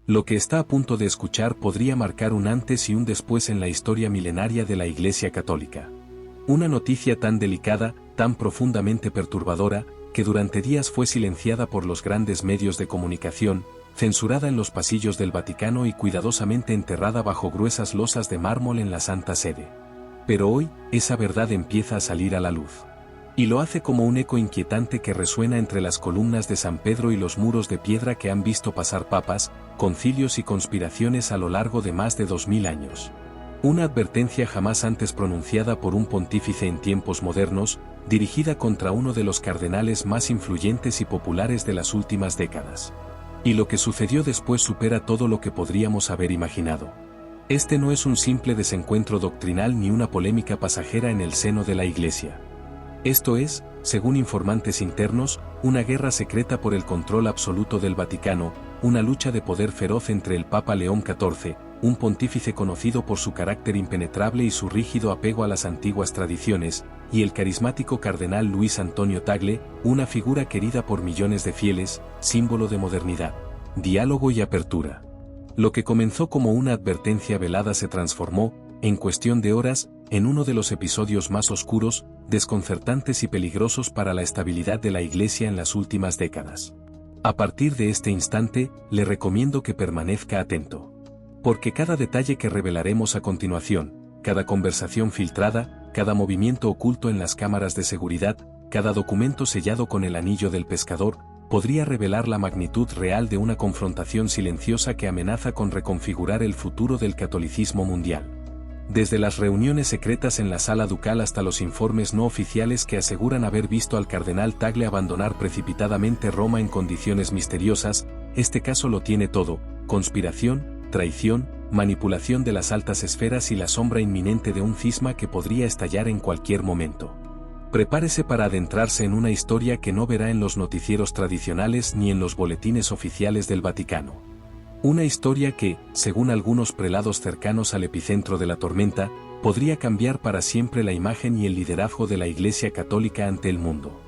Lo que está a punto de escuchar podría marcar un antes y un después en la historia milenaria de la Iglesia Católica. Una noticia tan delicada, tan profundamente perturbadora, que durante días fue silenciada por los grandes medios de comunicación, censurada en los pasillos del Vaticano y cuidadosamente enterrada bajo gruesas losas de mármol en la Santa Sede. Pero hoy, esa verdad empieza a salir a la luz. Y lo hace como un eco inquietante que resuena entre las columnas de San Pedro y los muros de piedra que han visto pasar papas, concilios y conspiraciones a lo largo de más de 2000 años. Una advertencia jamás antes pronunciada por un pontífice en tiempos modernos, dirigida contra uno de los cardenales más influyentes y populares de las últimas décadas. Y lo que sucedió después supera todo lo que podríamos haber imaginado. Este no es un simple desencuentro doctrinal ni una polémica pasajera en el seno de la Iglesia. Esto es, según informantes internos, una guerra secreta por el control absoluto del Vaticano, una lucha de poder feroz entre el Papa León XIV, un pontífice conocido por su carácter impenetrable y su rígido apego a las antiguas tradiciones, y el carismático cardenal Luis Antonio Tagle, una figura querida por millones de fieles, símbolo de modernidad, diálogo y apertura. Lo que comenzó como una advertencia velada se transformó, en cuestión de horas, en uno de los episodios más oscuros, desconcertantes y peligrosos para la estabilidad de la Iglesia en las últimas décadas. A partir de este instante, le recomiendo que permanezca atento. Porque cada detalle que revelaremos a continuación, cada conversación filtrada, cada movimiento oculto en las cámaras de seguridad, cada documento sellado con el anillo del pescador, podría revelar la magnitud real de una confrontación silenciosa que amenaza con reconfigurar el futuro del catolicismo mundial. Desde las reuniones secretas en la sala ducal hasta los informes no oficiales que aseguran haber visto al cardenal Tagle abandonar precipitadamente Roma en condiciones misteriosas, este caso lo tiene todo: conspiración, traición, manipulación de las altas esferas y la sombra inminente de un cisma que podría estallar en cualquier momento. Prepárese para adentrarse en una historia que no verá en los noticieros tradicionales ni en los boletines oficiales del Vaticano. Una historia que, según algunos prelados cercanos al epicentro de la tormenta, podría cambiar para siempre la imagen y el liderazgo de la Iglesia Católica ante el mundo.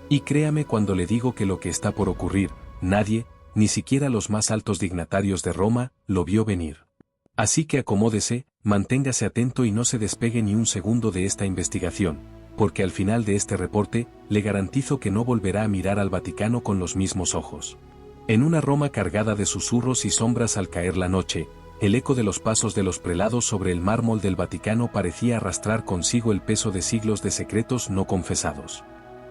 Y créame cuando le digo que lo que está por ocurrir, nadie, ni siquiera los más altos dignatarios de Roma, lo vio venir. Así que acomódese, manténgase atento y no se despegue ni un segundo de esta investigación, porque al final de este reporte, le garantizo que no volverá a mirar al Vaticano con los mismos ojos. En una Roma cargada de susurros y sombras al caer la noche, el eco de los pasos de los prelados sobre el mármol del Vaticano parecía arrastrar consigo el peso de siglos de secretos no confesados.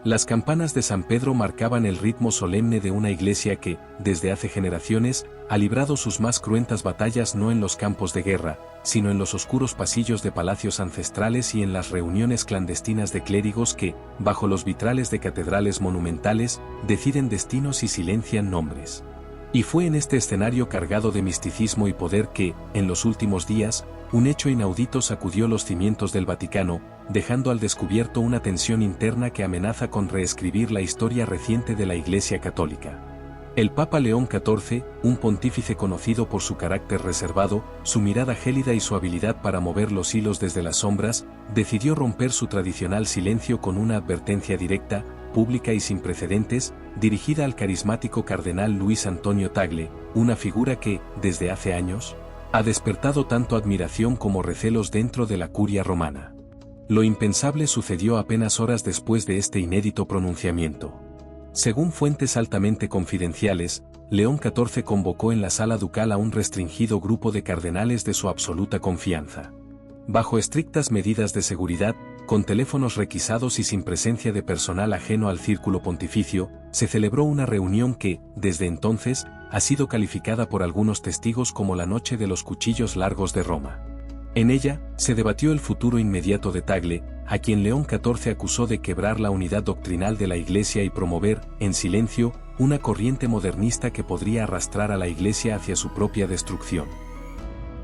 Las campanas de San Pedro marcaban el ritmo solemne de una iglesia que, desde hace generaciones, ha librado sus más cruentas batallas no en los campos de guerra, sino en los oscuros pasillos de palacios ancestrales y en las reuniones clandestinas de clérigos que, bajo los vitrales de catedrales monumentales, deciden destinos y silencian nombres. Y fue en este escenario cargado de misticismo y poder que, en los últimos días, un hecho inaudito sacudió los cimientos del Vaticano, dejando al descubierto una tensión interna que amenaza con reescribir la historia reciente de la Iglesia Católica. El Papa León XIV, un pontífice conocido por su carácter reservado, su mirada gélida y su habilidad para mover los hilos desde las sombras, decidió romper su tradicional silencio con una advertencia directa, pública y sin precedentes, dirigida al carismático cardenal Luis Antonio Tagle, una figura que, desde hace años, ha despertado tanto admiración como recelos dentro de la curia romana. Lo impensable sucedió apenas horas después de este inédito pronunciamiento. Según fuentes altamente confidenciales, León XIV convocó en la sala ducal a un restringido grupo de cardenales de su absoluta confianza. Bajo estrictas medidas de seguridad, con teléfonos requisados y sin presencia de personal ajeno al círculo pontificio, se celebró una reunión que, desde entonces, ha sido calificada por algunos testigos como la noche de los cuchillos largos de Roma. En ella, se debatió el futuro inmediato de Tagle, a quien León XIV acusó de quebrar la unidad doctrinal de la Iglesia y promover, en silencio, una corriente modernista que podría arrastrar a la Iglesia hacia su propia destrucción.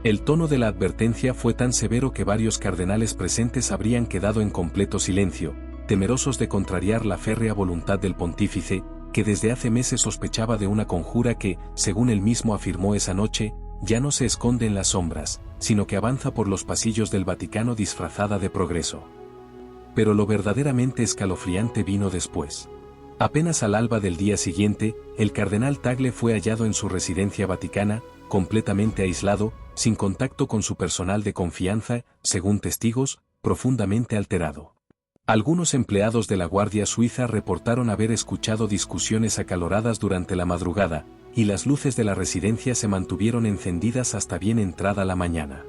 El tono de la advertencia fue tan severo que varios cardenales presentes habrían quedado en completo silencio, temerosos de contrariar la férrea voluntad del pontífice, que desde hace meses sospechaba de una conjura que, según él mismo afirmó esa noche, ya no se esconde en las sombras, sino que avanza por los pasillos del Vaticano disfrazada de progreso. Pero lo verdaderamente escalofriante vino después. Apenas al alba del día siguiente, el cardenal Tagle fue hallado en su residencia vaticana, completamente aislado, sin contacto con su personal de confianza, según testigos, profundamente alterado. Algunos empleados de la Guardia Suiza reportaron haber escuchado discusiones acaloradas durante la madrugada, y las luces de la residencia se mantuvieron encendidas hasta bien entrada la mañana.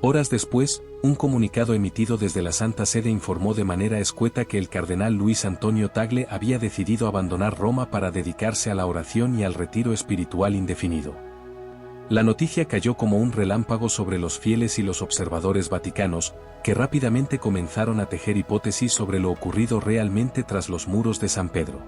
Horas después, un comunicado emitido desde la Santa Sede informó de manera escueta que el cardenal Luis Antonio Tagle había decidido abandonar Roma para dedicarse a la oración y al retiro espiritual indefinido. La noticia cayó como un relámpago sobre los fieles y los observadores vaticanos, que rápidamente comenzaron a tejer hipótesis sobre lo ocurrido realmente tras los muros de San Pedro.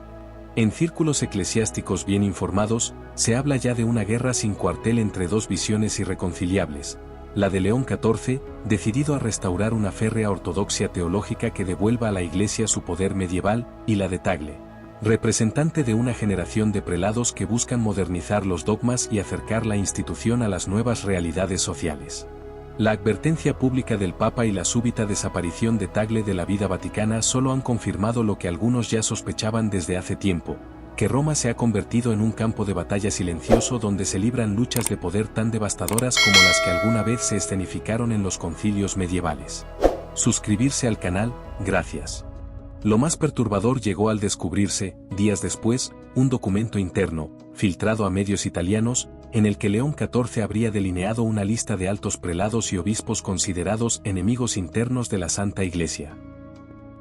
En círculos eclesiásticos bien informados, se habla ya de una guerra sin cuartel entre dos visiones irreconciliables: la de León XIV, decidido a restaurar una férrea ortodoxia teológica que devuelva a la Iglesia su poder medieval, y la de Tagle, representante de una generación de prelados que buscan modernizar los dogmas y acercar la institución a las nuevas realidades sociales. La advertencia pública del Papa y la súbita desaparición de Tagle de la vida vaticana solo han confirmado lo que algunos ya sospechaban desde hace tiempo: que Roma se ha convertido en un campo de batalla silencioso donde se libran luchas de poder tan devastadoras como las que alguna vez se escenificaron en los concilios medievales. Suscribirse al canal, gracias. Lo más perturbador llegó al descubrirse, días después, un documento interno, filtrado a medios italianos, en el que León XIV habría delineado una lista de altos prelados y obispos considerados enemigos internos de la Santa Iglesia.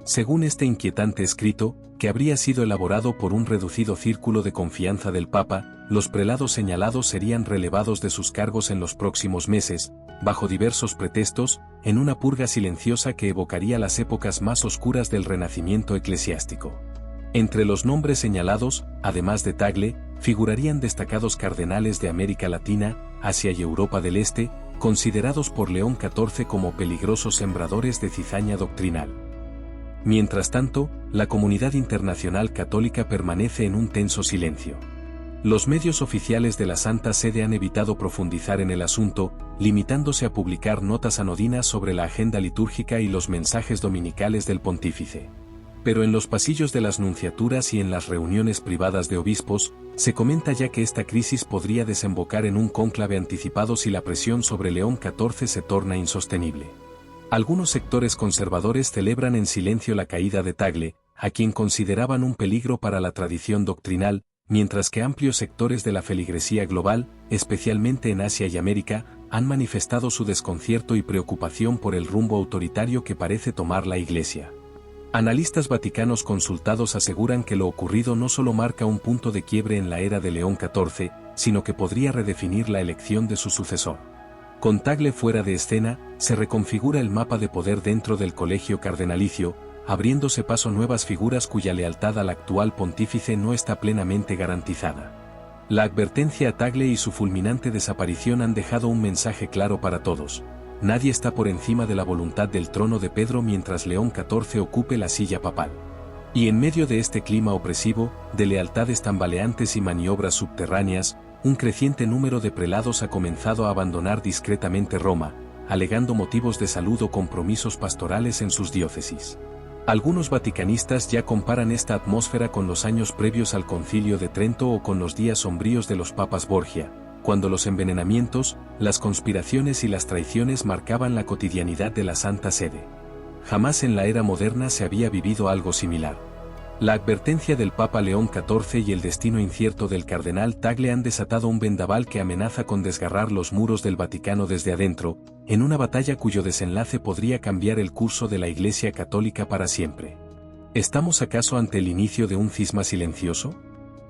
Según este inquietante escrito, que habría sido elaborado por un reducido círculo de confianza del Papa, los prelados señalados serían relevados de sus cargos en los próximos meses, bajo diversos pretextos, en una purga silenciosa que evocaría las épocas más oscuras del renacimiento eclesiástico. Entre los nombres señalados, además de Tagle, figurarían destacados cardenales de América Latina, Asia y Europa del Este, considerados por León XIV como peligrosos sembradores de cizaña doctrinal. Mientras tanto, la comunidad internacional católica permanece en un tenso silencio. Los medios oficiales de la Santa Sede han evitado profundizar en el asunto, limitándose a publicar notas anodinas sobre la agenda litúrgica y los mensajes dominicales del pontífice. Pero en los pasillos de las nunciaturas y en las reuniones privadas de obispos, se comenta ya que esta crisis podría desembocar en un cónclave anticipado si la presión sobre León XIV se torna insostenible. Algunos sectores conservadores celebran en silencio la caída de Tagle, a quien consideraban un peligro para la tradición doctrinal, mientras que amplios sectores de la feligresía global, especialmente en Asia y América, han manifestado su desconcierto y preocupación por el rumbo autoritario que parece tomar la Iglesia. Analistas vaticanos consultados aseguran que lo ocurrido no solo marca un punto de quiebre en la era de León XIV, sino que podría redefinir la elección de su sucesor. Con Tagle fuera de escena, se reconfigura el mapa de poder dentro del colegio cardenalicio, abriéndose paso nuevas figuras cuya lealtad al actual pontífice no está plenamente garantizada. La advertencia a Tagle y su fulminante desaparición han dejado un mensaje claro para todos: nadie está por encima de la voluntad del trono de Pedro mientras León XIV ocupe la silla papal. Y en medio de este clima opresivo, de lealtades tambaleantes y maniobras subterráneas, un creciente número de prelados ha comenzado a abandonar discretamente Roma, alegando motivos de salud o compromisos pastorales en sus diócesis. Algunos vaticanistas ya comparan esta atmósfera con los años previos al Concilio de Trento o con los días sombríos de los papas Borgia, cuando los envenenamientos, las conspiraciones y las traiciones marcaban la cotidianidad de la Santa Sede. Jamás en la era moderna se había vivido algo similar. La advertencia del Papa León XIV y el destino incierto del cardenal Tagle han desatado un vendaval que amenaza con desgarrar los muros del Vaticano desde adentro, en una batalla cuyo desenlace podría cambiar el curso de la Iglesia Católica para siempre. ¿Estamos acaso ante el inicio de un cisma silencioso?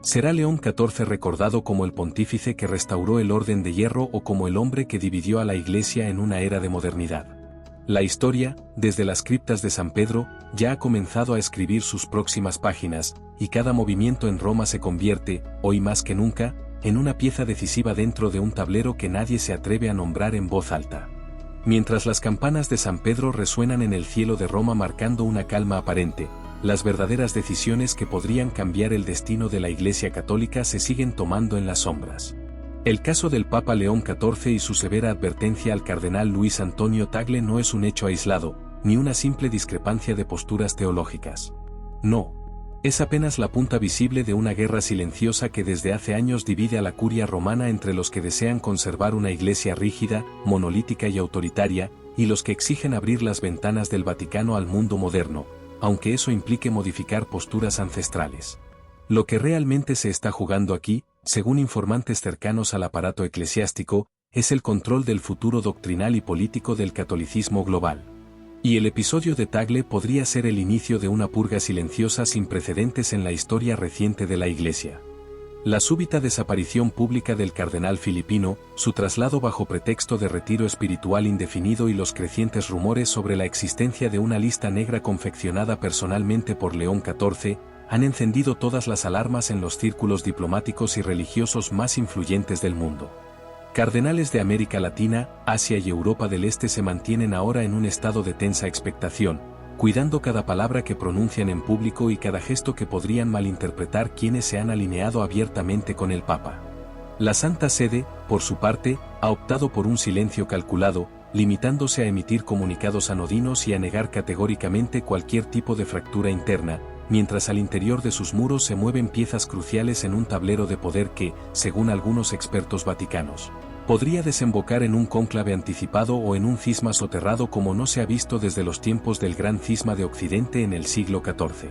¿Será León XIV recordado como el pontífice que restauró el orden de hierro o como el hombre que dividió a la Iglesia en una era de modernidad? La historia, desde las criptas de San Pedro, ya ha comenzado a escribir sus próximas páginas, y cada movimiento en Roma se convierte, hoy más que nunca, en una pieza decisiva dentro de un tablero que nadie se atreve a nombrar en voz alta. Mientras las campanas de San Pedro resuenan en el cielo de Roma marcando una calma aparente, las verdaderas decisiones que podrían cambiar el destino de la Iglesia Católica se siguen tomando en las sombras. El caso del Papa León XIV y su severa advertencia al cardenal Luis Antonio Tagle no es un hecho aislado, ni una simple discrepancia de posturas teológicas. No. Es apenas la punta visible de una guerra silenciosa que desde hace años divide a la curia romana entre los que desean conservar una iglesia rígida, monolítica y autoritaria, y los que exigen abrir las ventanas del Vaticano al mundo moderno, aunque eso implique modificar posturas ancestrales. Lo que realmente se está jugando aquí, según informantes cercanos al aparato eclesiástico, es el control del futuro doctrinal y político del catolicismo global. Y el episodio de Tagle podría ser el inicio de una purga silenciosa sin precedentes en la historia reciente de la Iglesia. La súbita desaparición pública del cardenal filipino, su traslado bajo pretexto de retiro espiritual indefinido y los crecientes rumores sobre la existencia de una lista negra confeccionada personalmente por León XIV, han encendido todas las alarmas en los círculos diplomáticos y religiosos más influyentes del mundo. Cardenales de América Latina, Asia y Europa del Este se mantienen ahora en un estado de tensa expectación, cuidando cada palabra que pronuncian en público y cada gesto que podrían malinterpretar quienes se han alineado abiertamente con el Papa. La Santa Sede, por su parte, ha optado por un silencio calculado, limitándose a emitir comunicados anodinos y a negar categóricamente cualquier tipo de fractura interna, mientras al interior de sus muros se mueven piezas cruciales en un tablero de poder que, según algunos expertos vaticanos, podría desembocar en un cónclave anticipado o en un cisma soterrado como no se ha visto desde los tiempos del Gran Cisma de Occidente en el siglo XIV.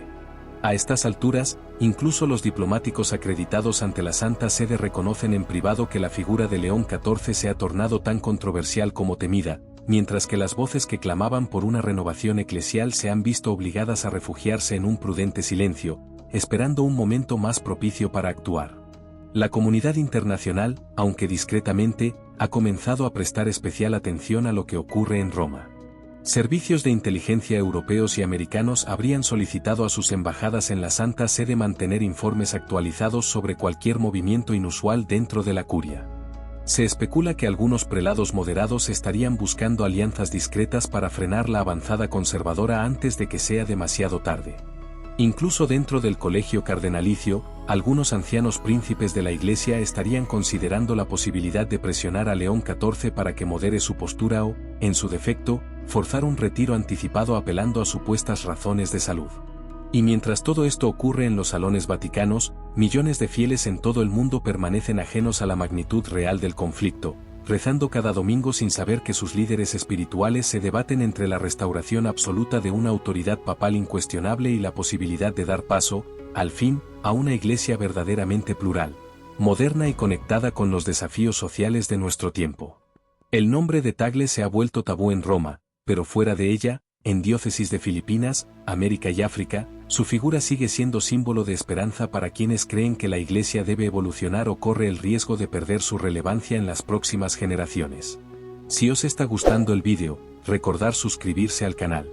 A estas alturas, incluso los diplomáticos acreditados ante la Santa Sede reconocen en privado que la figura de León XIV se ha tornado tan controversial como temida, mientras que las voces que clamaban por una renovación eclesial se han visto obligadas a refugiarse en un prudente silencio, esperando un momento más propicio para actuar. La comunidad internacional, aunque discretamente, ha comenzado a prestar especial atención a lo que ocurre en Roma. Servicios de inteligencia europeos y americanos habrían solicitado a sus embajadas en la Santa Sede mantener informes actualizados sobre cualquier movimiento inusual dentro de la curia. Se especula que algunos prelados moderados estarían buscando alianzas discretas para frenar la avanzada conservadora antes de que sea demasiado tarde. Incluso dentro del colegio cardenalicio, algunos ancianos príncipes de la Iglesia estarían considerando la posibilidad de presionar a León XIV para que modere su postura o, en su defecto, forzar un retiro anticipado apelando a supuestas razones de salud. Y mientras todo esto ocurre en los salones vaticanos, millones de fieles en todo el mundo permanecen ajenos a la magnitud real del conflicto, rezando cada domingo sin saber que sus líderes espirituales se debaten entre la restauración absoluta de una autoridad papal incuestionable y la posibilidad de dar paso, al fin, a una iglesia verdaderamente plural, moderna y conectada con los desafíos sociales de nuestro tiempo. El nombre de Tagle se ha vuelto tabú en Roma, pero fuera de ella, en diócesis de Filipinas, América y África, su figura sigue siendo símbolo de esperanza para quienes creen que la Iglesia debe evolucionar o corre el riesgo de perder su relevancia en las próximas generaciones. Si os está gustando el vídeo, recordad suscribirse al canal.